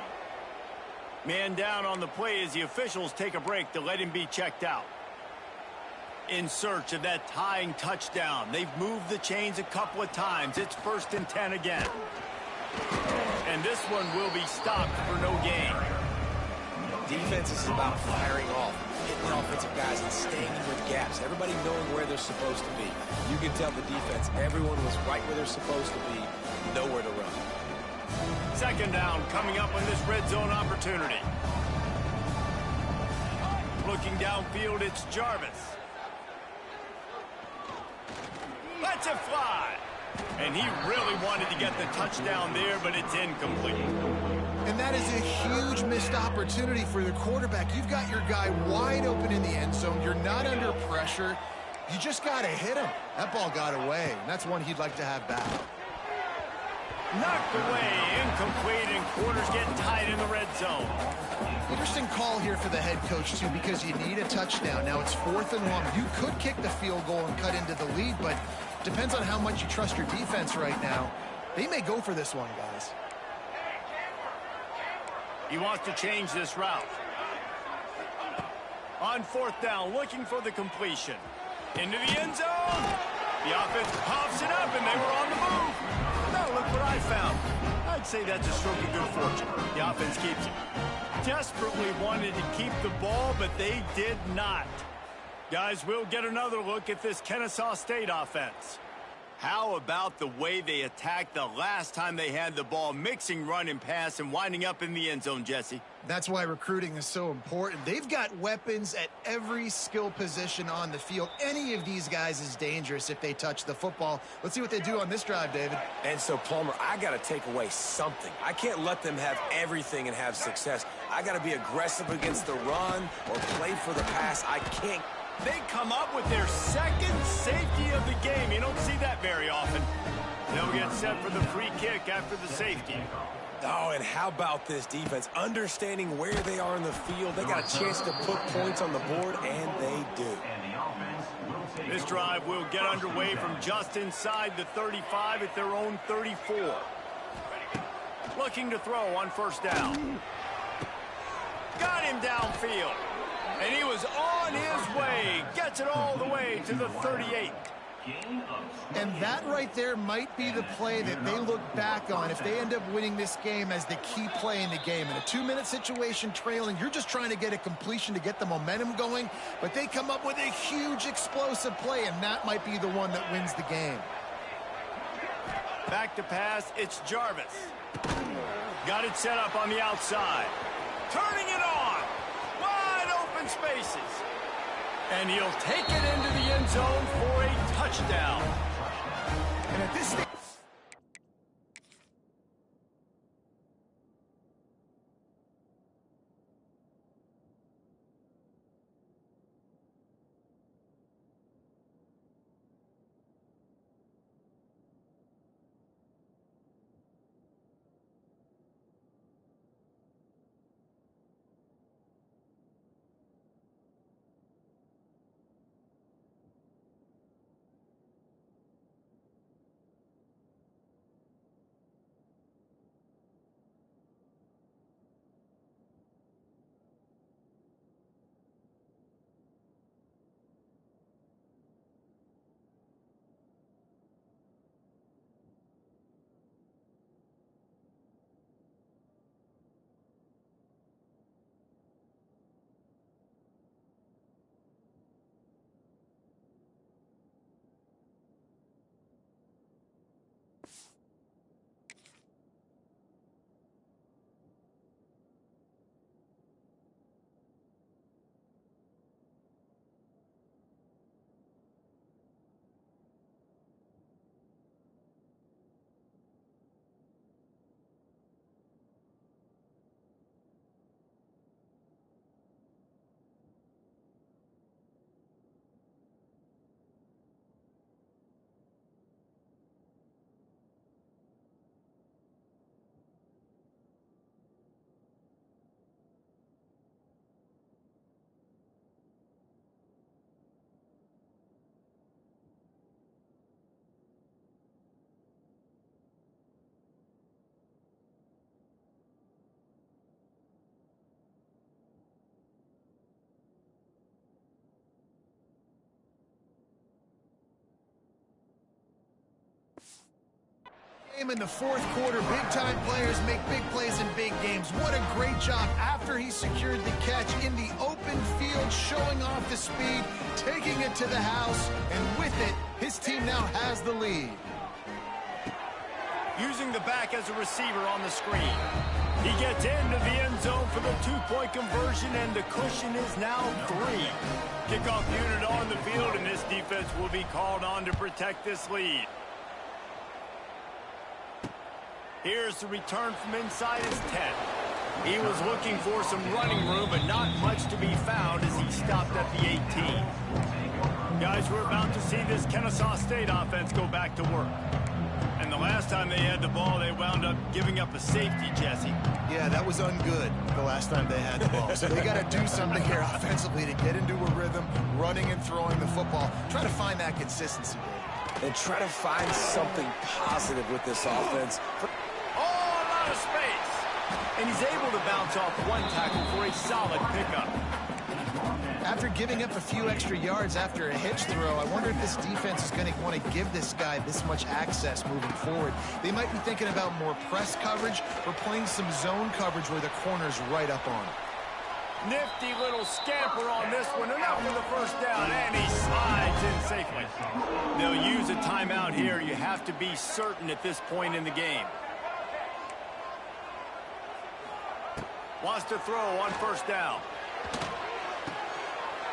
Man down on the play as the officials take a break to let him be checked out. In search of that tying touchdown. They've moved the chains a couple of times. It's 1st and 10 again. And this one will be stopped for no gain. Defense is about firing off, hitting the offensive guys and staying in with gaps. Everybody knowing where they're supposed to be. You can tell the defense, everyone was right where they're supposed to be, nowhere to run. 2nd down coming up on this red zone opportunity. Looking downfield, it's Jarvis. Lets it fly. And he really wanted to get the touchdown there, but it's incomplete. And that is a huge missed opportunity for the quarterback. You've got your guy wide open in the end zone. You're not under pressure. You just got to hit him. That ball got away, and that's one he'd like to have back. Knocked away, incomplete, and quarters get tight in the red zone. Interesting call here for the head coach, too, because you need a touchdown. Now it's 4th and 1. You could kick the field goal and cut into the lead, but depends on how much you trust your defense right now. They may go for this one, guys. He wants to change this route. On 4th down, looking for the completion. Into the end zone. The offense pops it up, and they were on the move. Now look what I found. I'd say that's a stroke of good fortune. The offense keeps it. Desperately wanted to keep the ball, but they did not. Guys, we'll get another look at this Kennesaw State offense. How about the way they attacked the last time they had the ball, mixing run and pass and winding up in the end zone, Jesse? That's why recruiting is so important. They've got weapons at every skill position on the field. Any of these guys is dangerous if they touch the football. Let's see what they do on this drive, David. And so, Palmer, I got to take away something. I can't let them have everything and have success. I got to be aggressive against the run or play for the pass. I can't. They come up with their 2nd safety of the game. You don't see that very often. They'll get set for the free kick after the safety. Oh, and how about this defense? Understanding where they are in the field. They got a chance to put points on the board, and they do. This drive will get underway from just inside the 35 at their own 34. Looking to throw on 1st down. Got him downfield. And he was on his way. Gets it all the way to the 38. And that right there might be the play that they look back on if they end up winning this game as the key play in the game. In a 2-minute situation trailing, you're just trying to get a completion to get the momentum going, but they come up with a huge explosive play, and that might be the one that wins the game. Back to pass, it's Jarvis. Got it set up on the outside. Turning it on. Wide open spaces. And he'll take it into the end zone for a touchdown. And at this stage, In the fourth quarter, big-time players make big plays in big games. What a great job after he secured the catch in the open field, showing off the speed, taking it to the house, and with it, his team now has the lead. Using the back as a receiver on the screen. He gets into the end zone for the two-point conversion, and the cushion is now 3. Kickoff unit on the field, and this defense will be called on to protect this lead. Here's the return from inside his 10. He was looking for some running room, but not much to be found as he stopped at the 18. Guys, we're about to see this Kennesaw State offense go back to work. And the last time they had the ball, they wound up giving up a safety, Jesse. Yeah, that was ungood the last time they had the ball. So they got to do something here offensively to get into a rhythm, running and throwing the football. Try to find that consistency, Dave. And try to find something positive with this offense. Oh, a lot of space. And he's able to bounce off one tackle for a solid pickup. After giving up a few extra yards after a hitch throw, I wonder if this defense is going to want to give this guy this much access moving forward. They might be thinking about more press coverage or playing some zone coverage where the corner's right up on him. Nifty little scamper on this one, enough for the first down, and he slides in safely. They'll use a timeout here. You have to be certain at this point in the game. Wants to throw on first down.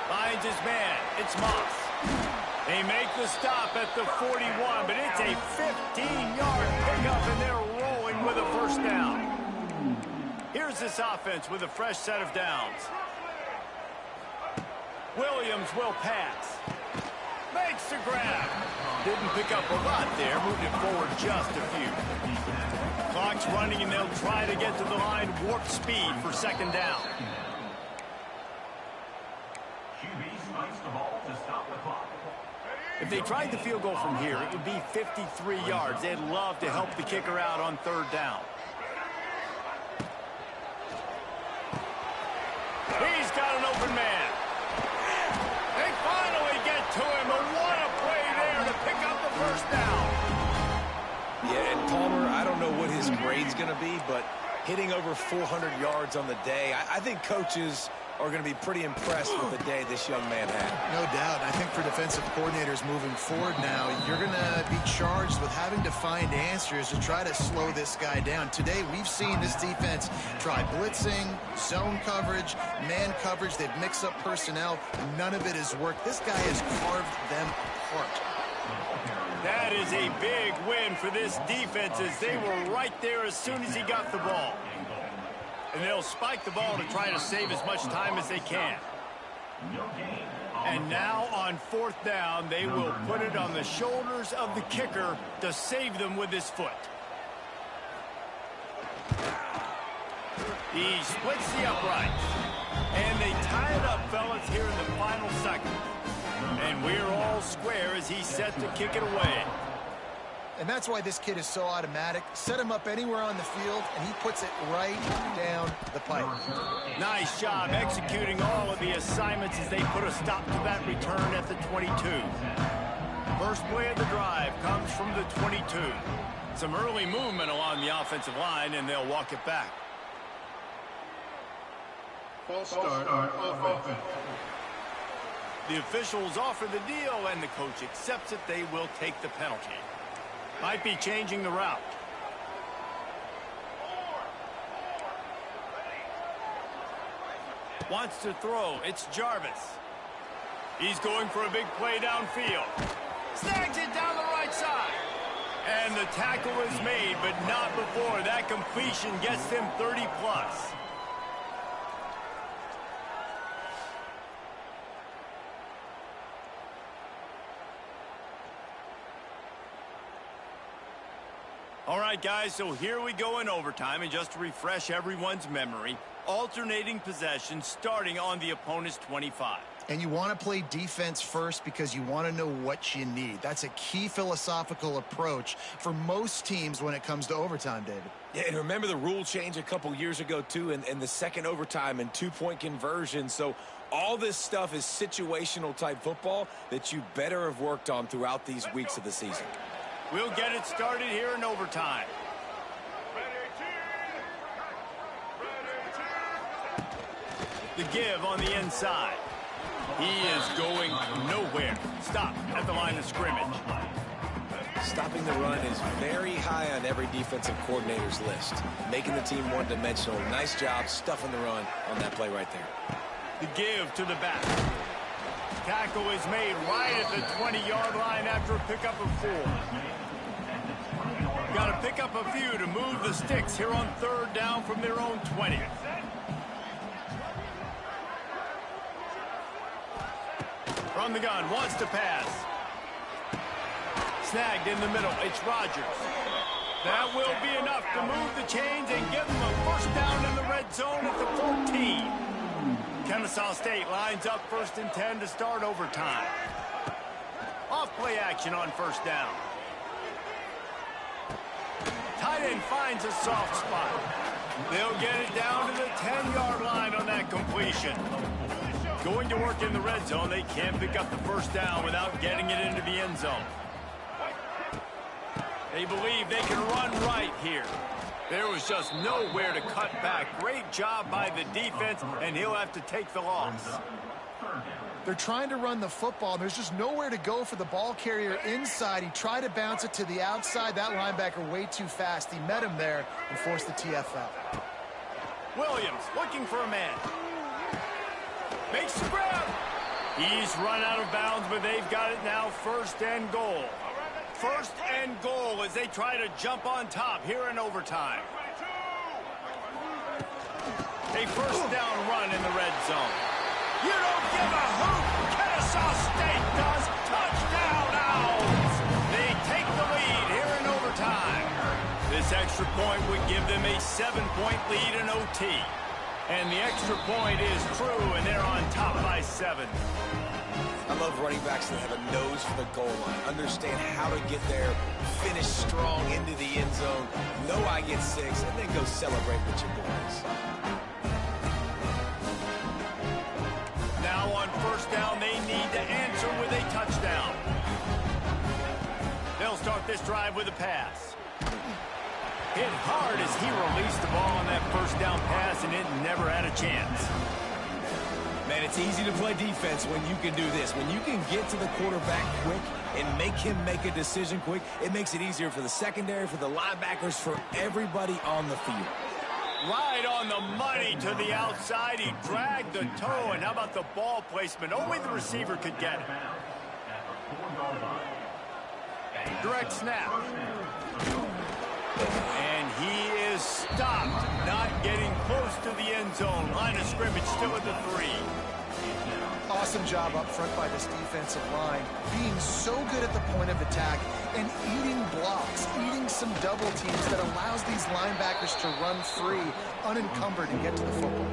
Finds his man. It's Moss. They make the stop at the 41, but it's a 15-yard pickup, and they're rolling with a first down. Here's this offense with a fresh set of downs. Williams will pass. Makes the grab. Didn't pick up a lot there. Moved it forward just a few. Clock's running, and they'll try to get to the line. Warp speed for second down. If they tried the field goal from here, it would be 53 yards. They'd love to help the kicker out on third down. He's got an open man. They finally get to him, and what a play there to pick up the first down. Yeah, and Palmer, I don't know what his grade's going to be, but hitting over 400 yards on the day, I think coaches are going to be pretty impressed with the day this young man had. No doubt. I think for defensive coordinators moving forward now, you're going to be charged with having to find answers to try to slow this guy down. Today, we've seen this defense try blitzing, zone coverage, man coverage. They've mixed up personnel. None of it has worked. This guy has carved them apart. That is a big win for this defense as they were right there as soon as he got the ball. And they'll spike the ball to try to save as much time as they can. And now on fourth down, they will put it on the shoulders of the kicker to save them with his foot. He splits the uprights. And they tie it up, fellas, here in the final second. And we're all square as he's set to kick it away. And that's why this kid is so automatic. Set him up anywhere on the field, and he puts it right down the pipe. Nice job executing all of the assignments as they put a stop to that return at the 22. First play of the drive comes from the 22. Some early movement along the offensive line, and they'll walk it back. False start offense. The officials offer the deal, and the coach accepts it. They will take the penalty. Might be changing the route. Wants to throw. It's Jarvis. He's going for a big play downfield. Snags it down the right side. And the tackle is made, but not before. That completion gets them 30-plus. All right, guys, so here we go in overtime, and just to refresh everyone's memory, alternating possession starting on the opponent's 25. And you want to play defense first because you want to know what you need. That's a key philosophical approach for most teams when it comes to overtime, David. Yeah, and remember the rule change a couple years ago, too, in the second overtime and two-point conversion. So all this stuff is situational-type football that you better have worked on throughout these weeks of the season. We'll get it started here in overtime. The give on the inside. He is going nowhere. Stop at the line of scrimmage. Stopping the run is very high on every defensive coordinator's list. Making the team one-dimensional. Nice job stuffing the run on that play right there. The give to the back. Tackle is made right at the 20-yard line after a pickup of 4. Got to pick up a few to move the sticks here on 3rd down from their own 20. From the gun, wants to pass. Snagged in the middle, it's Rodgers. That will be enough to move the chains and give them a first down in the red zone at the 14. Kennesaw State lines up 1st and 10 to start overtime. Off play action on 1st down. Tight end finds a soft spot. They'll get it down to the 10-yard line on that completion. Going to work in the red zone, they can't pick up the first down without getting it into the end zone. They believe they can run right here. There was just nowhere to cut back. Great job by the defense, and he'll have to take the loss. They're trying to run the football. There's just nowhere to go for the ball carrier inside. He tried to bounce it to the outside. That linebacker way too fast. He met him there and forced the TFL. Williams looking for a man. Makes the grab. He's run out of bounds, but they've got it now 1st and goal. 1st and goal as they try to jump on top here in overtime. A first down run in the red zone. You don't give a hoot. Kennesaw State does. Touchdown Owls. They take the lead here in overtime. This extra point would give them a 7-point lead in OT. And the extra point is true, and they're on top by 7. I love running backs that have a nose for the goal line. Understand how to get there, finish strong into the end zone, know I get 6, and then go celebrate with your boys. Now on 1st down, they need to answer with a touchdown. They'll start this drive with a pass. Hit hard as he released the ball on that first down pass, and it never had a chance. Man, it's easy to play defense when you can do this. When you can get to the quarterback quick and make him make a decision quick, it makes it easier for the secondary, for the linebackers, for everybody on the field. Right on the money to the outside. He dragged the toe, and how about the ball placement? Only the receiver could get it. Direct snap. And he is stopped, not getting close to the end zone. Line of scrimmage still at the 3. Awesome job up front by this defensive line, being so good at the point of attack and eating blocks, eating some double teams that allows these linebackers to run free, unencumbered, and get to the football.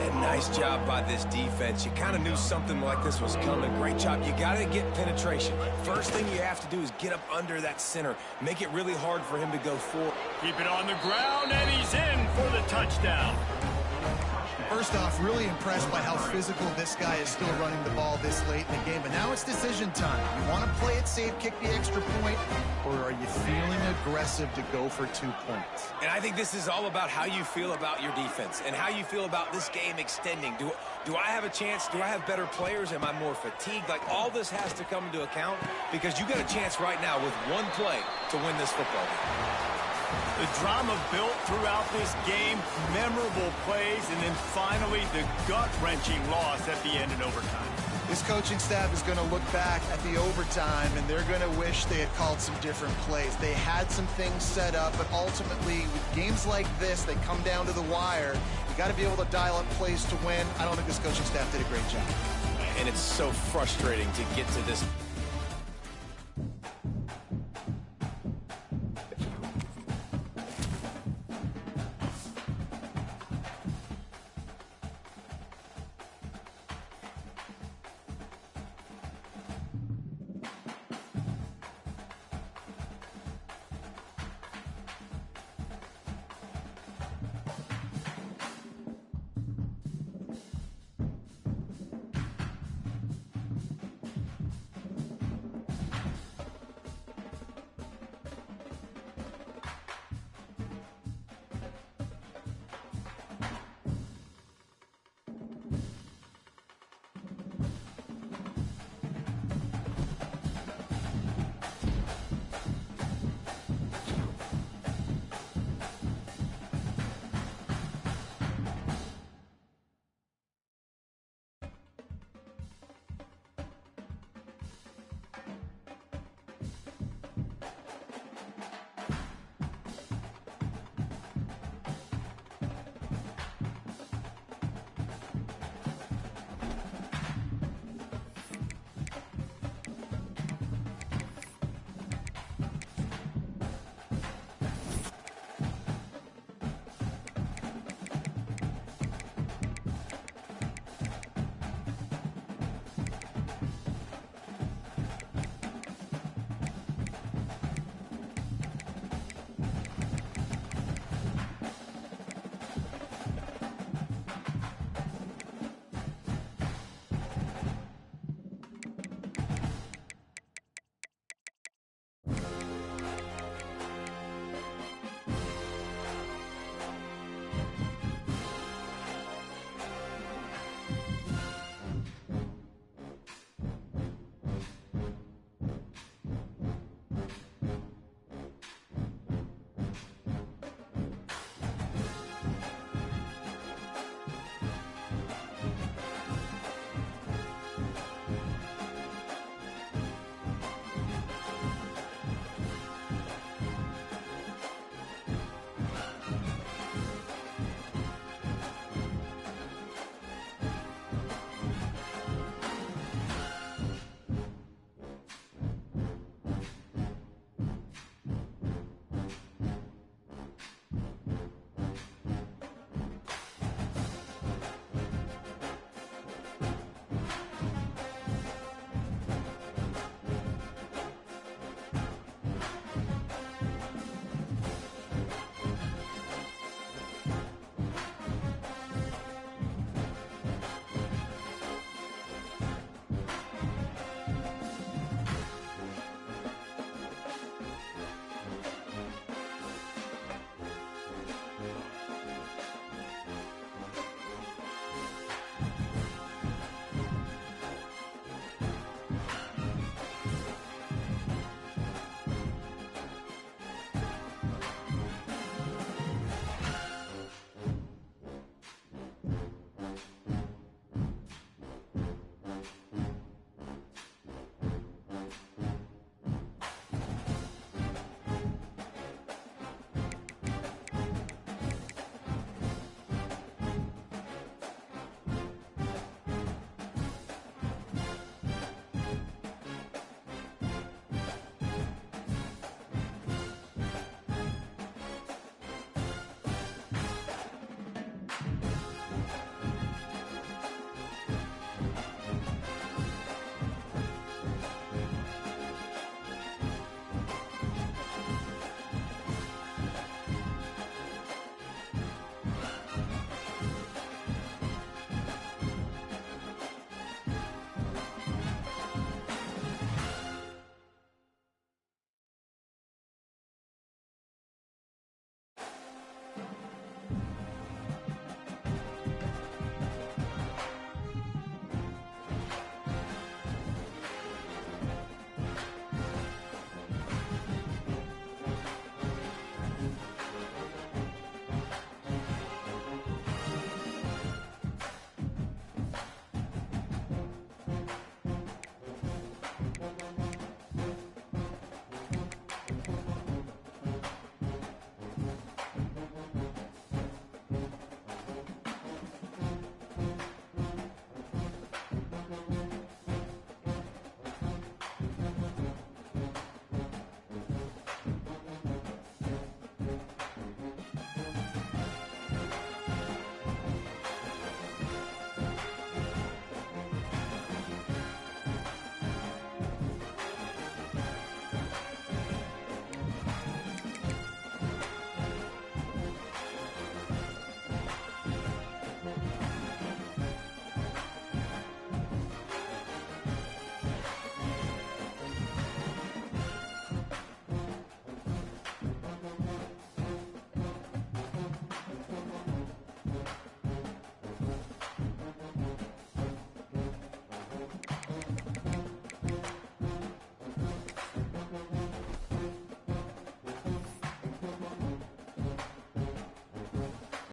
And nice job by this defense. You kind of knew something like this was coming. Great job. You got to get penetration. First thing you have to do is get up under that center. Make it really hard for him to go forward. Keep it on the ground, and he's in for the touchdown. First off, really impressed by how physical this guy is still running the ball this late in the game. But now it's decision time. You want to play it safe, kick the extra point, or are you feeling aggressive to go for 2 points? And I think this is all about how you feel about your defense and how you feel about this game extending. Do I have a chance? Do I have better players? Am I more fatigued? Like, all this has to come into account because you got a chance right now with one play to win this football game. The drama built throughout this game, memorable plays, and then finally the gut-wrenching loss at the end in overtime. This coaching staff is going to look back at the overtime, and they're going to wish they had called some different plays. They had some things set up, but ultimately, with games like this, they come down to the wire. You got to be able to dial up plays to win. I don't think this coaching staff did a great job. And it's so frustrating to get to this